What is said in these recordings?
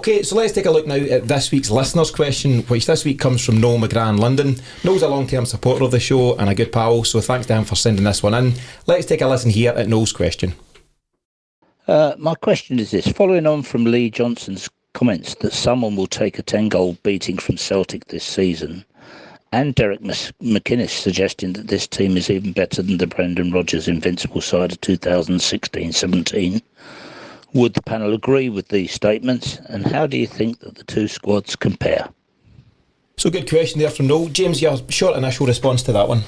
Okay, so let's take a look now at this week's listeners' question, which this week comes from Noel McGrath in London. Noel's a long-term supporter of the show and a good pal, so thanks to him for sending this one in. Let's take a listen here at Noel's question. My question is this. Following on from Lee Johnson's comments that someone will take a 10-goal beating from Celtic this season, and Derek McInnes suggesting that this team is even better than the Brendan Rodgers Invincible side of 2016-17, would the panel agree with these statements, and how do you think that the two squads compare? So good question there from Noel. James, your short initial response to that one?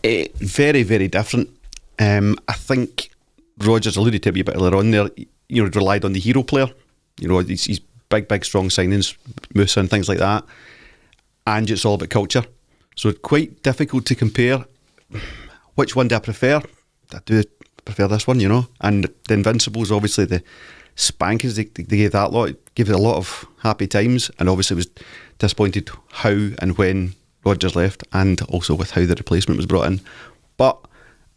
Very, very different. I think Rodgers alluded to it a wee bit earlier on there, relied on the hero player. He's big, strong signings, Musa and things like that. And it's all about culture. So it's quite difficult to compare. Which one do I prefer? I do prefer this one, And the Invincibles, obviously the spankers, they gave that lot, gave it a lot of happy times, and obviously was disappointed how and when Rodgers left, and also with how the replacement was brought in. But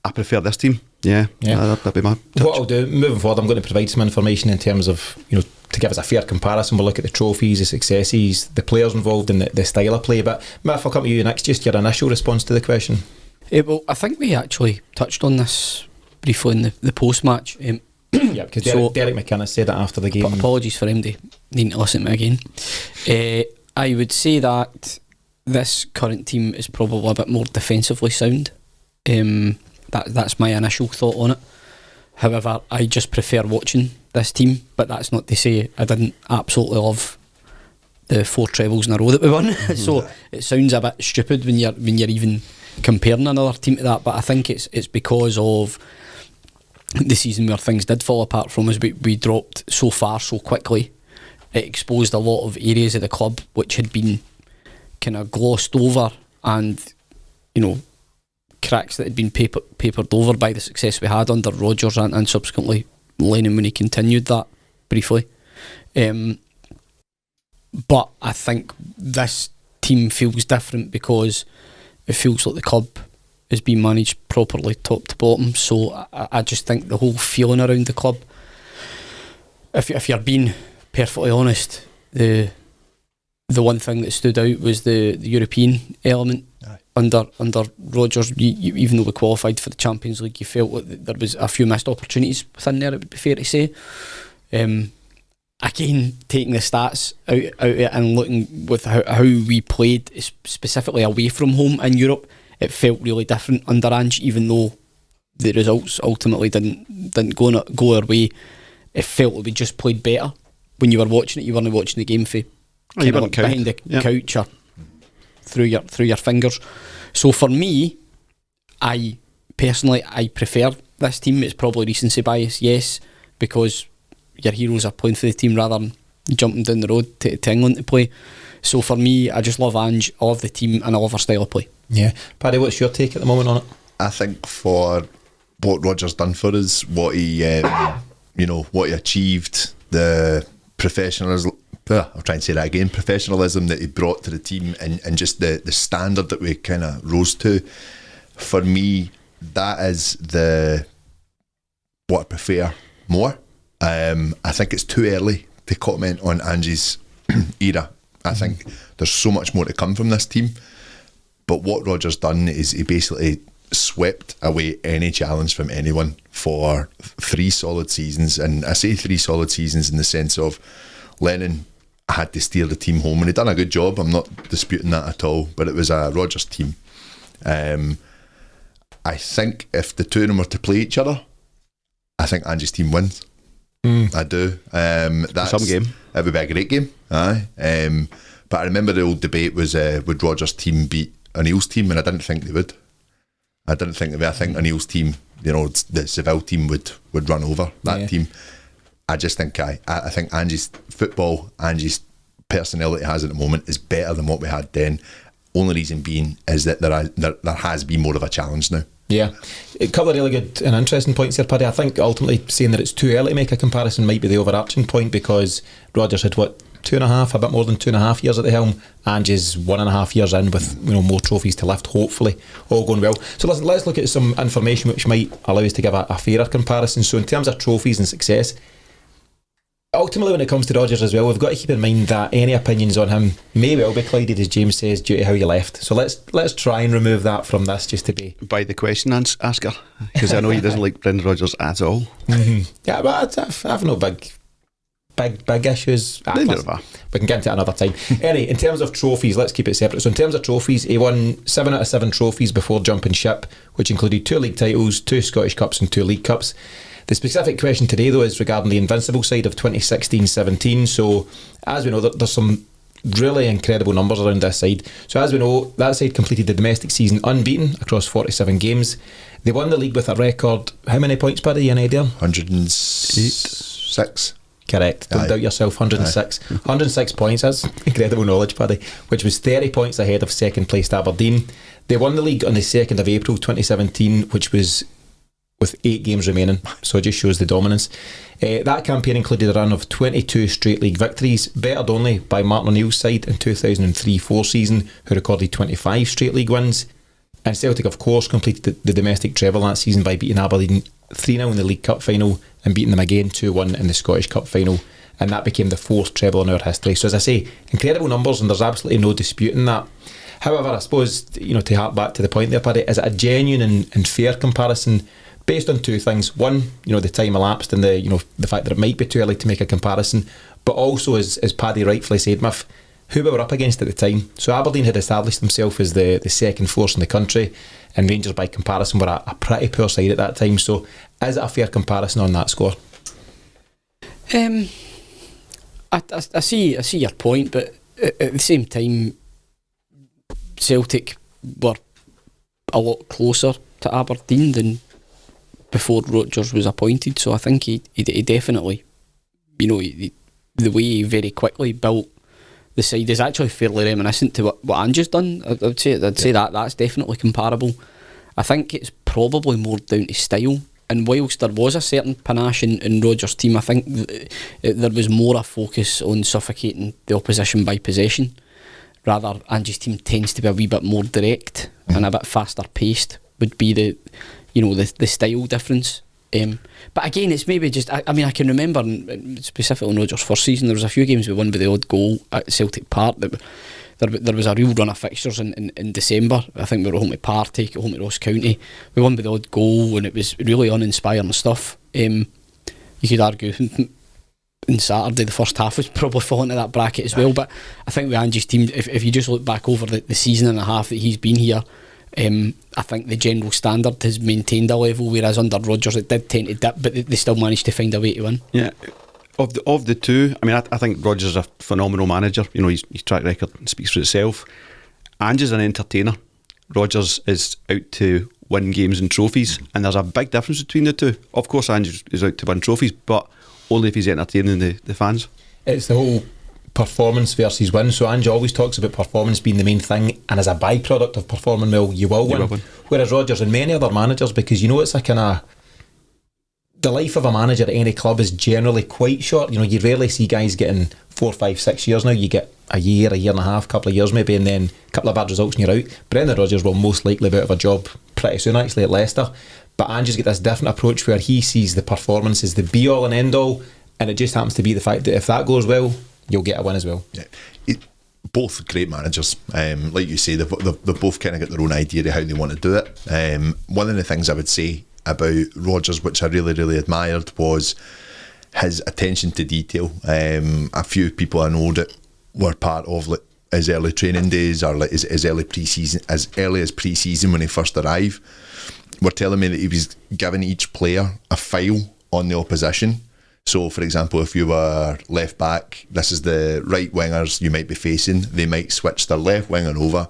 I prefer this team. Yeah. That'd be my touch. What I'll do, moving forward, I'm going to provide some information in terms of, to give us a fair comparison. We'll look at the trophies, the successes, the players involved, and the style of play. But Matt, I'll come to you next, just your initial response to the question. Well, I think we actually touched on this briefly in the post-match. Yeah, because Derek McInnes said it after the game. Apologies for him needing to listen to me again. I would say that this current team is probably a bit more defensively sound. That's my initial thought on it. However, I just prefer watching this team, but that's not to say I didn't absolutely love the 4 trebles in a row that we won. So it sounds a bit stupid when you're even comparing another team to that, but I think it's because of the season where things did fall apart from us. We dropped so far so quickly. It exposed a lot of areas of the club which had been kind of glossed over, and cracks that had been papered over by the success we had under Rodgers and subsequently Lennon when he continued that briefly. But I think this team feels different because it feels like the club is being managed properly top to bottom. So I just think the whole feeling around the club, if you're being perfectly honest, the one thing that stood out was the European element. Under Rodgers, even though we qualified for the Champions League, you felt like there was a few missed opportunities within there, it would be fair to say. Again, taking the stats out of it and looking with how we played, specifically away from home in Europe, it felt really different under Ange, even though the results ultimately didn't go our way. It felt like we just played better. When you were watching it, you weren't watching the game behind the couch or through your fingers. So for me, I prefer this team. It's probably recency bias, yes, because your heroes are playing for the team rather than jumping down the road to England to play. So for me, I just love Ange, I love the team, and I love our style of play. Yeah. Paddy, what's your take at the moment on it? I think for what Rodgers done for us, what he achieved, the professionalism, I'll try and say that again, professionalism that he brought to the team, and just the standard that we kind of rose to, for me, that is what I prefer more. I think it's too early to comment on Ange's era. I think there's so much more to come from this team, but what Rodgers done is he basically swept away any challenge from anyone for 3 solid seasons. And I say 3 solid seasons in the sense of Lennon had to steer the team home, and he done a good job. I'm not disputing that at all, but it was a Rodgers team. I think if the two of them were to play each other, I think Ange's team wins. I do. That's some game. It would be a great game. Aye. But I remember the old debate was would Rodgers' team beat O'Neill's team, and I didn't think they would. I think O'Neill's team, the Seville team would run over that team. I just think I think Ange's football, Ange's personnel that he has at the moment is better than what we had then. Only reason being is that there has been more of a challenge now. Yeah, a couple of really good and interesting points there, Paddy. I think ultimately saying that it's too early to make a comparison might be the overarching point, because Rodgers had a bit more than 2.5 years at the helm. Ange is 1.5 years in with more trophies to lift, hopefully all going well. So listen, let's look at some information which might allow us to give a fairer comparison. So in terms of trophies and success, ultimately, when it comes to Rodgers as well, we've got to keep in mind that any opinions on him may well be clouded, as James says, due to how he left. So let's try and remove that from this, just to be by the question asker, because I know he doesn't like Brendan Rodgers at all. Yeah, but I've no big issues. We can get into it another time. Anyway, in terms of trophies, let's keep it separate. So in terms of trophies, he won 7 out of 7 trophies before jumping ship, which included 2 league titles, 2 Scottish Cups and 2 League Cups. The specific question today, though, is regarding the Invincible side of 2016-17. So, as we know, there's some really incredible numbers around this side. So, as we know, that side completed the domestic season unbeaten across 47 games. They won the league with a record, how many points, Paddy? Any idea? 106. Correct. Don't doubt yourself. 106. 106 points. That's incredible knowledge, Paddy. Which was 30 points ahead of second placed Aberdeen. They won the league on the 2nd of April 2017, which was with 8 games remaining, so it just shows the dominance. That campaign included a run of 22 straight league victories, bettered only by Martin O'Neill's side in 2003-04 season, who recorded 25 straight league wins. And Celtic, of course, completed the domestic treble that season by beating Aberdeen 3-0 in the League Cup final and beating them again 2-1 in the Scottish Cup final, and that became the 4th treble in our history. So, as I say, incredible numbers, and there's absolutely no disputing that. However, I suppose, to hark back to the point there, Paddy, is it a genuine and fair comparison based on 2 things? One, the time elapsed and the fact that it might be too early to make a comparison, but also, as Paddy rightfully said, Miff, who we were up against at the time. So Aberdeen had established themselves as the second force in the country, and Rangers by comparison were a pretty poor side at that time. So is it a fair comparison on that score? I see your point, but at the same time, Celtic were a lot closer to Aberdeen than before Rodgers was appointed, so I think he definitely, the way he very quickly built the side is actually fairly reminiscent to what Ange's done. I'd say that's definitely comparable. I think it's probably more down to style, and whilst there was a certain panache in Rodgers' team, I think there was more a focus on suffocating the opposition by possession. Rather, Ange's team tends to be a wee bit more direct and a bit faster paced, would be the style difference. But again, it's maybe just, I mean, I can remember specifically in Rodgers' first season, there was a few games we won by the odd goal at Celtic Park. There was a real run of fixtures in December. I think we were home to Partick, home to Ross County. We won by the odd goal, and it was really uninspiring stuff. You could argue on Saturday the first half was probably falling into that bracket as well, but I think with Ange's team, if you just look back over the season and a half that he's been here, I think the general standard has maintained a level, whereas under Rodgers it did tend to dip, but they still managed to find a way to win. Yeah, of the two, I mean, I think Rodgers is a phenomenal manager. His track record speaks for itself. Ange is an entertainer. Rodgers is out to win games and trophies, and there's a big difference between the two. Of course, Ange is out to win trophies, but only if he's entertaining the fans. It's the whole performance versus win. So Ange always talks about performance being the main thing, and as a byproduct of performing well, you will win. Whereas Rodgers and many other managers, because it's a kind of, the life of a manager at any club is generally quite short. You rarely see guys getting 4, 5, 6 years now. You get a year and a half, couple of years maybe, and then a couple of bad results and you're out. Brendan Rodgers will most likely be out of a job pretty soon, actually, at Leicester. But Ange's got this different approach where he sees the performance as the be all and end all, and it just happens to be the fact that if that goes well, you'll get a win as well. Yeah. Both great managers. Like you say, they've both kind of got their own idea of how they want to do it. One of the things I would say about Rodgers, which I really, really admired, was his attention to detail. A few people I know that were part of his early training days, or his early pre-season, as early as pre-season when he first arrived, were telling me that he was giving each player a file on the opposition. So, for example, if you were left back, this is the right wingers you might be facing. They might switch their left winger over.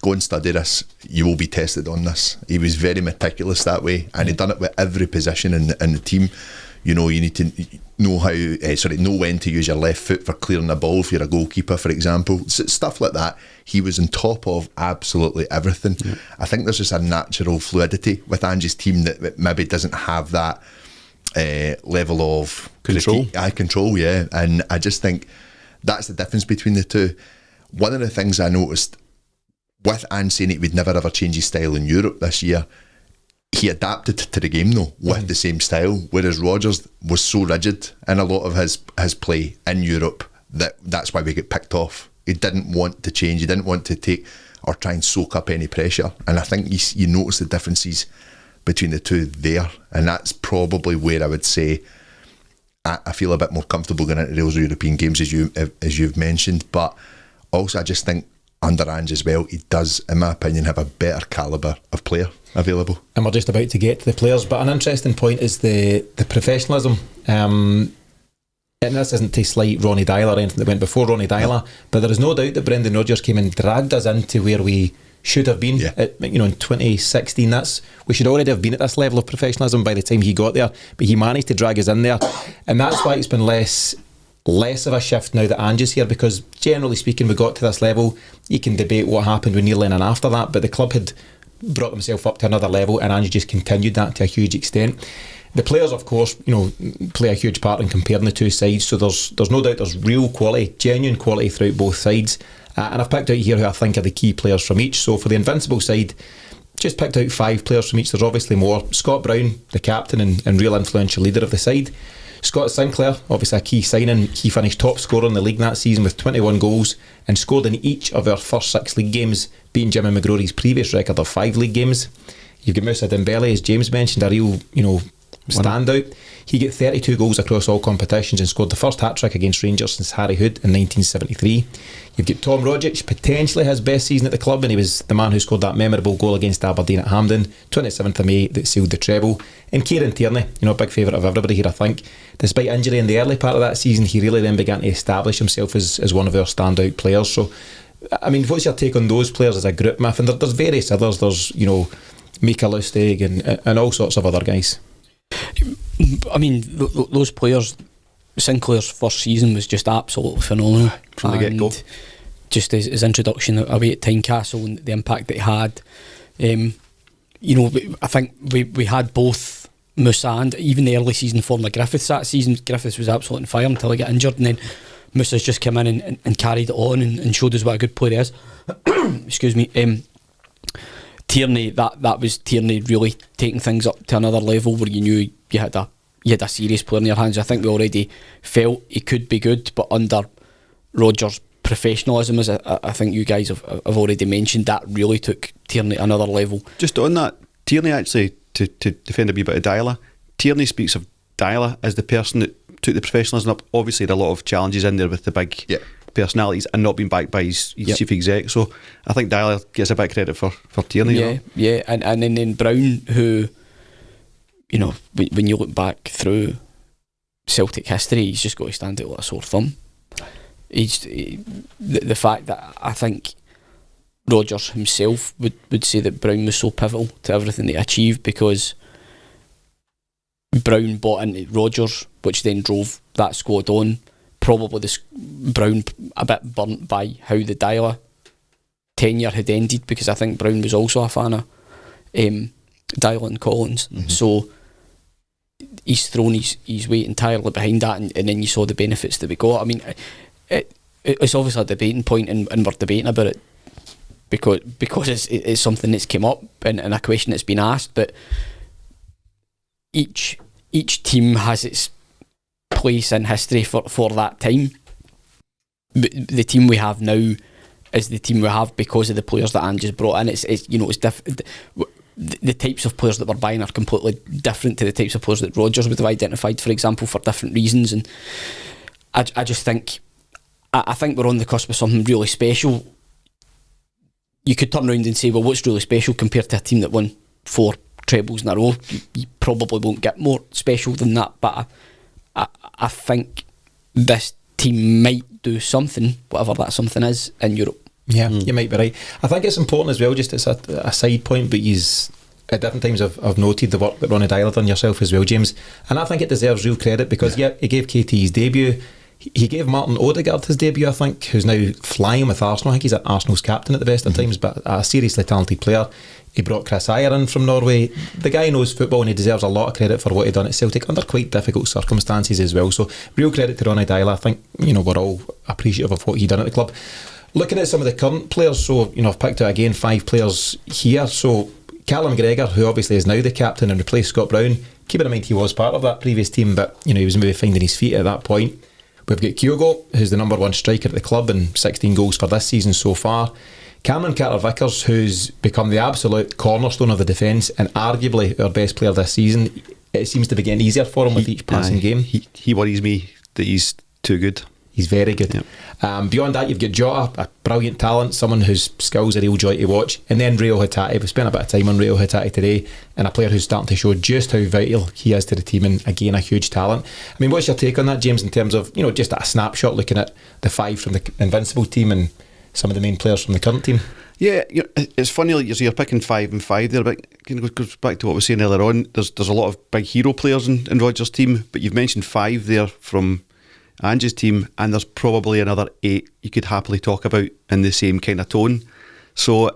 Go and study this. You will be tested on this. He was very meticulous that way, and he'd done it with every position in the team. You need to know know when to use your left foot for clearing the ball if you're a goalkeeper, for example. Stuff like that. He was on top of absolutely everything. Yeah. I think there's just a natural fluidity with Ange's team that maybe doesn't have that level of control, yeah. And I just think that's the difference between the two. One of the things I noticed with Ange saying he would never ever change his style in Europe this year, he adapted to the game though with the same style, whereas Rodgers was so rigid in a lot of his play in Europe that's why we get picked off. He didn't want to change, he didn't want to take or try and soak up any pressure, and I think you notice the differences between the two there, and that's probably where I would say I feel a bit more comfortable going into those European games as you've mentioned. But also I just think under Ange as well, he does, in my opinion, have a better calibre of player available. And we're just about to get to the players, but an interesting point is the professionalism. And this isn't to slight Ronnie Dyler or anything that went before Ronnie Dyler, but there is no doubt that Brendan Rodgers came and dragged us into where we should have been in 2016. We should already have been at this level of professionalism by the time he got there, but he managed to drag us in there, and that's why it's been less of a shift now that Ange is here, because generally speaking we got to this level. You can debate what happened with Neil Lennon after that, but the club had brought themselves up to another level, and Ange just continued that to a huge extent. The players, of course, play a huge part in comparing the two sides, so there's no doubt there's real quality, genuine quality throughout both sides. And I've picked out here who I think are the key players from each. So for the Invincible side, just picked out 5 players from each. There's obviously more. Scott Brown, the captain and real influential leader of the side. Scott Sinclair, obviously a key signing. He finished top scorer in the league that season with 21 goals and scored in each of our first 6 league games, beating Jimmy McGrory's previous record of 5 league games. You've got Moussa Dembele, as James mentioned, a real, standout. He got 32 goals across all competitions and scored the first hat-trick against Rangers since Harry Hood in 1973. You've got Tom Rogic, potentially his best season at the club, and he was the man who scored that memorable goal against Aberdeen at Hampden, 27th of May, that sealed the treble. And Kieran Tierney, a big favourite of everybody here, I think. Despite injury in the early part of that season, he really then began to establish himself as one of our standout players. So, I mean, what's your take on those players as a group, Miff? And there's various others. There's, Mika Lustig and all sorts of other guys. I mean, those players, Sinclair's first season was just absolutely phenomenal from the get-go. Just his introduction away at Tynecastle and the impact that he had. I think we had both Moussa and even the early season form of Griffiths that season. Griffiths was absolutely on fire until he got injured, and then Moussa's just come in and carried it on and showed us what a good player he is. Excuse me. Tierney, that was Tierney really taking things up to another level where you knew you had a serious player in your hands. I think we already felt he could be good, but under Rodgers' professionalism, as I think you guys have already mentioned, that really took Tierney another level. Just on that, Tierney actually, to defend a wee bit of Dyla, Tierney speaks of Dyla as the person that took the professionalism up. Obviously there are a lot of challenges in there with the big personalities and not being backed by his chief exec, so I think Dyla gets a bit of credit for Tierney. And then Brown, who, when you look back through Celtic history, he's just got to stand out like a sore thumb. The fact that I think Rodgers himself would say that Brown was so pivotal to everything they achieved, because Brown bought into Rodgers, which then drove that squad on. Probably Brown a bit burnt by how the Dyla tenure had ended, because I think Brown was also a fan of Dyla and Collins. Mm-hmm. So he's thrown his weight entirely behind that, and then you saw the benefits that we got. I mean, it's obviously a debating point, and we're debating about it because it's something that's come up and a question that's been asked. But each team has its place in history for that time. The team we have now is the team we have because of the players that Ange has brought in. It's different. The types of players that we're buying are completely different to the types of players that Rodgers would have identified, for example, for different reasons. And I just think I think we're on the cusp of something really special. You could turn around and say, well, what's really special compared to a team that won 4 trebles in a row? You probably won't get more special than that, but I think this team might do something, whatever that something is, in Europe. Yeah, you might be right. I think it's important as well, just as a side point, but he's at different times I've noted the work that Ronnie Dyler done yourself as well, James, and I think it deserves real credit because he gave KT his debut. He gave Martin Odegaard his debut, I think, who's now flying with Arsenal. I think he's Arsenal's captain at the best of times, but a seriously talented player. He brought Chris Ayer in from Norway. The guy knows football and he deserves a lot of credit for what he done at Celtic under quite difficult circumstances as well. So real credit to Ronnie Dyler. I think we're all appreciative of what he done at the club. Looking at some of the current players, so I've picked out again 5 players here. So Callum Gregor, who obviously is now the captain and replaced Scott Brown, keeping in mind he was part of that previous team, but he was maybe finding his feet at that point. We've got Kyogo, who's the number one striker at the club and 16 goals for this season so far. Cameron Carter-Vickers, who's become the absolute cornerstone of the defence and arguably our best player this season. It seems to be getting easier for him with each passing game. He worries me that he's too good. He's very good. Yep. Beyond that, you've got Jota, a brilliant talent, someone whose skills are a real joy to watch. And then Rio Hatate. We spent a bit of time on Rio Hatate today, and a player who's starting to show just how vital he is to the team, and again, a huge talent. I mean, what's your take on that, James, in terms of, just a snapshot looking at the 5 from the Invincible team and some of the main players from the current team? Yeah, it's funny, like you're picking 5 and 5 there, but it goes back to what we were saying earlier on. There's a lot of big hero players in Rodgers' team, but you've mentioned 5 there from Ange's team, and there's probably another 8 you could happily talk about in the same kind of tone. So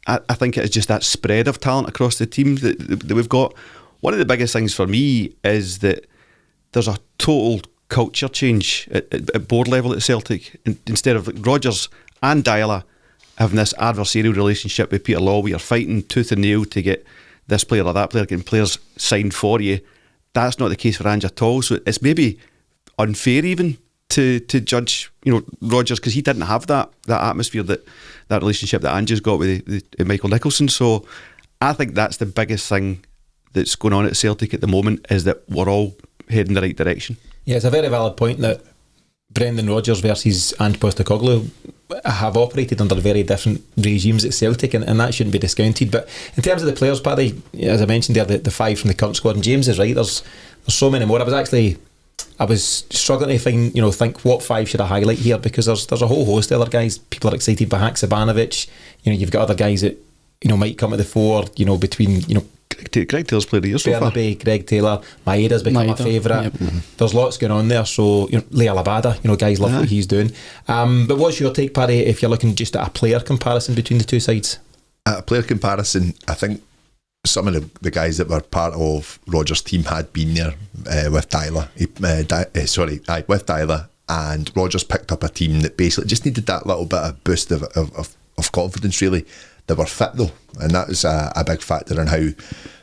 I think it is just that spread of talent across the team that we've got. One of the biggest things for me is that there's a total culture change at board level at Celtic. Instead of Rodgers and Dyla having this adversarial relationship with Peter Law, we are fighting tooth and nail to get this player or that player, getting players signed for you. That's not the case for Ange at all. So it's maybe unfair even to judge Rodgers, because he didn't have that atmosphere, that relationship that Ange's got with Michael Nicholson. So I think that's the biggest thing that's going on at Celtic at the moment, is that we're all heading the right direction. Yeah, it's a very valid point that Brendan Rodgers versus Ange Postecoglou have operated under very different regimes at Celtic, and that shouldn't be discounted. But in terms of the players, Paddy, as I mentioned there, the 5 from the current squad, and James is right, there's so many more. I was struggling to think what 5 should I highlight here, because there's a whole host of other guys. People are excited by Haksabanovic. You've got other guys that might come at the fore. Between Greg Taylor's played a year so far. Greg Taylor, Maeda's become my favourite. Yep. Mm-hmm. There's lots going on there. So Leah Labada, guys love what he's doing. But what's your take, Paddy, if you're looking just at a player comparison between the two sides? At a player comparison, I think some of the guys that were part of Rodgers' team had been there with Dyla. With Dyla, and Rodgers picked up a team that basically just needed that little bit of boost of confidence, really. They were fit though, and that was a big factor in how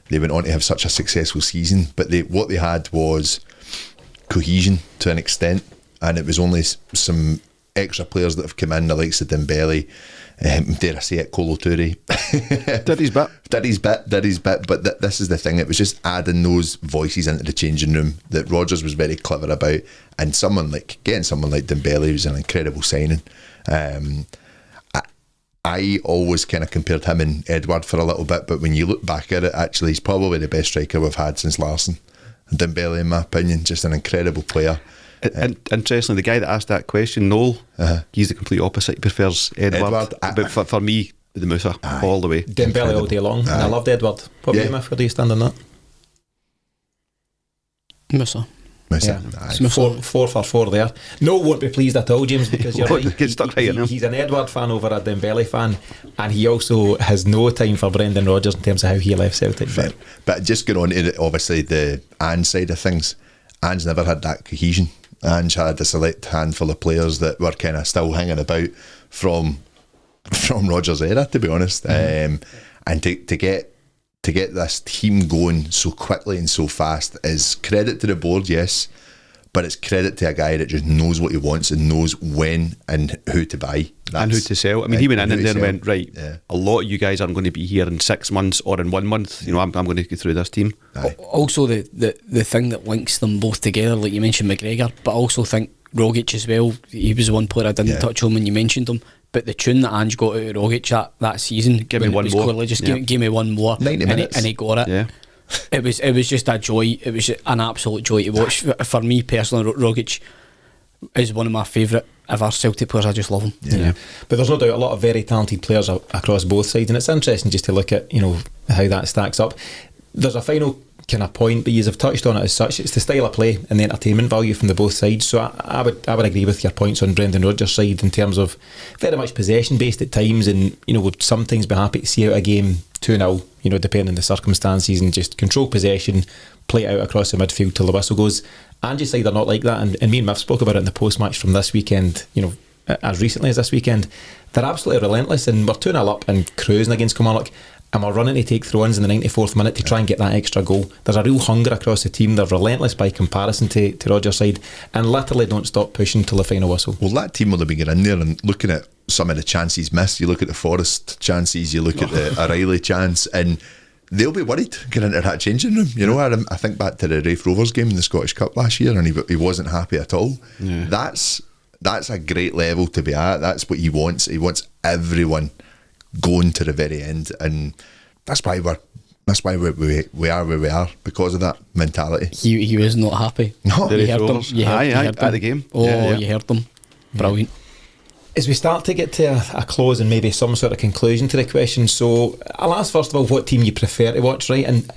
they went on to have such a successful season. But what they had was cohesion to an extent, and it was only some extra players that have come in, the likes of Dembele, dare I say it, Kolo Toure. Did his bit, but this is the thing, it was just adding those voices into the changing room that Rodgers was very clever about, and getting someone like Dembele was an incredible signing. I always kind of compared him and Edward for a little bit, but when you look back at it, actually he's probably the best striker we've had since Larsson. And Dembele, in my opinion, just an incredible player. And interestingly, the guy that asked that question, Noel, he's the complete opposite. He prefers Edward. But for me, the Musa all the way. Dembele all day long. And I loved Edward. What about you, Miff? Where do you stand on that? Musa. Yeah. 4 for 4 there. No, won't be pleased at all, James, because you're right. He's an Edward fan over a Dembele fan, and he also has no time for Brendan Rodgers in terms of how he left Celtic. But just going on to obviously the Ange side of things, Ange never had that cohesion. Ange had a select handful of players that were kind of still hanging about from Rodgers' era, to be honest. Mm-hmm. And to get this team going so quickly and so fast is credit to the board, yes, but it's credit to a guy that just knows what he wants and knows when and who to buy. And who to sell. I mean, he went in and then went, right, a lot of you guys aren't going to be here in 6 months or in 1 month. I'm going to go through this team. Also, the thing that links them both together, like you mentioned McGregor, but I also think Rogic as well. He was the one player I didn't touch on when you mentioned him. But the tune that Ange got out of Rogic that season, give me one more. Give me one more, 90 minutes, and he got it. Yeah. It was just a joy. It was an absolute joy to watch. For me personally, Rogic is one of my favourite ever Celtic players. I just love him. Yeah. But there's no doubt a lot of very talented players across both sides, and it's interesting just to look at how that stacks up. There's a final kind of point, but you have touched on it as such. It's the style of play and the entertainment value from the both sides. So I would agree with your points on Brendan Rodgers' side in terms of very much possession based at times, and would sometimes be happy to see out a game 2-0, depending on the circumstances, and just control possession, play it out across the midfield till the whistle goes. Ange's side are not like that, and me and Miff spoke about it in the post match from this weekend, as recently as this weekend. They're absolutely relentless, and we're 2-0 up and cruising against Kilmarnock. and we're running to take throw-ins in the 94th minute to try and get that extra goal. There's a real hunger across the team. They're relentless by comparison to Rodgers' side, and literally don't stop pushing till the final whistle. Well, that team will have been getting in there and looking at some of the chances missed. You look at the Forest chances, you look at the O'Reilly chance, and they'll be worried getting into that changing room. You know, I think back to the Rafe Rovers game in the Scottish Cup last year, and he wasn't happy at all. Yeah. That's a great level to be at. That's what he wants. He wants everyone going to the very end, and that's why we are where we are, because of that mentality. He was not happy. No, you heard them. At the game. You heard them. Brilliant. As we start to get to a close and maybe some sort of conclusion to the question, so I'll ask first of all what team you prefer to watch, right? And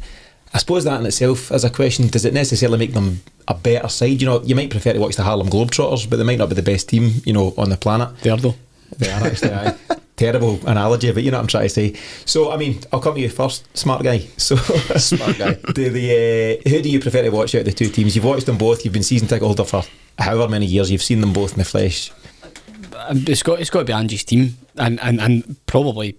I suppose that in itself is a question. Does it necessarily make them a better side? You know, you might prefer to watch the Harlem Globetrotters, but they might not be the best team, you know, on the planet. They are though. They are actually. Aye. Terrible analogy, but you know what I'm trying to say. So, I mean, I'll come to you first, smart guy. So, smart guy. Who do you prefer to watch out of the two teams? You've watched them both. You've been season ticket holder for however many years. You've seen them both in the flesh. It's got to be Ange's team, and probably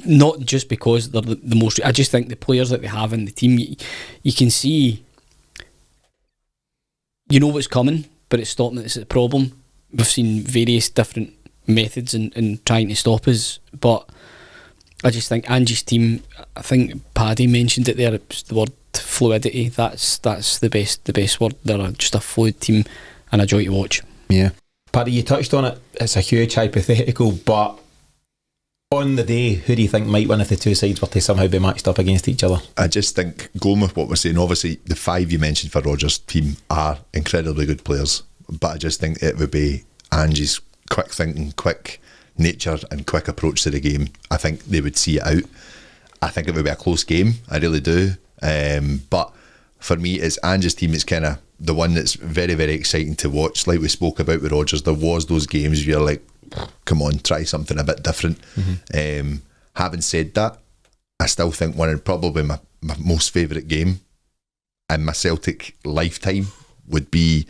not just because they're the most. I just think the players that they have in the team, you can see, you know what's coming, but it's stopping. It's a problem. We've seen various different methods in trying to stop us, but I just think Ange's team, I think Paddy mentioned it there, it's the word fluidity. That's the best word. They're just a fluid team and a joy to watch. Yeah. Paddy, you touched on it. It's a huge hypothetical, but on the day, who do you think might win if the two sides were to somehow be matched up against each other? I just think, going with what we're saying, obviously the five you mentioned for Rodgers' team are incredibly good players, but I just think it would be Ange's quick thinking, quick nature and quick approach to the game. I think they would see it out. I think it would be a close game, I really do, but for me it's Ange's team. It's kind of the one that's very, very exciting to watch. Like we spoke about with Rodgers, there was those games where you're like, come on, try something a bit different. Having said that, I still think one of probably my most favourite game in my Celtic lifetime would be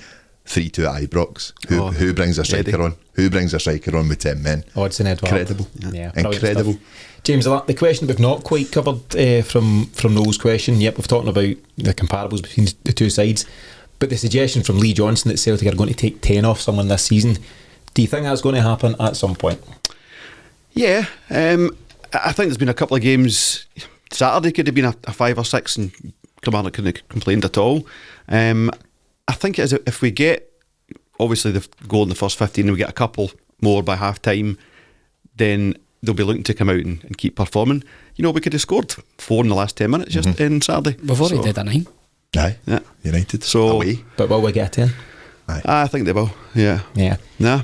3-2 at Ibrox. Who brings a striker on? Who brings a striker on with 10 men? Odsonne Edouard. Incredible. Yeah, incredible. James, the question we've not quite covered from Noel's question. Yep, we've talked about the comparables between the two sides, but the suggestion from Lee Johnson that Celtic are going to take 10 off someone this season, do you think that's going to happen at some point? Yeah, I think there's been a couple of games. Saturday could have been a 5 or 6 and Kilmarnock couldn't have complained at all. I think it is, if we get obviously the goal in the first 15 and we get a couple more by half time, then they'll be looking to come out and keep performing. You know, we could have scored 4 in the last 10 minutes just in Saturday. We've already did a 9. Aye, yeah. United. So, away. But will we get 10? Aye. I think they will. Yeah. Nah.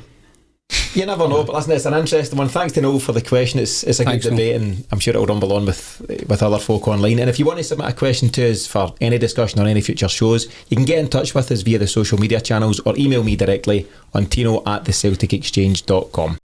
You never know, but listen, it's an interesting one. Thanks to Noel for the question. It's a good debate, and I'm sure it'll rumble on with other folk online. And if you want to submit a question to us for any discussion on any future shows, you can get in touch with us via the social media channels or email me directly on tino@thecelticexchange.com.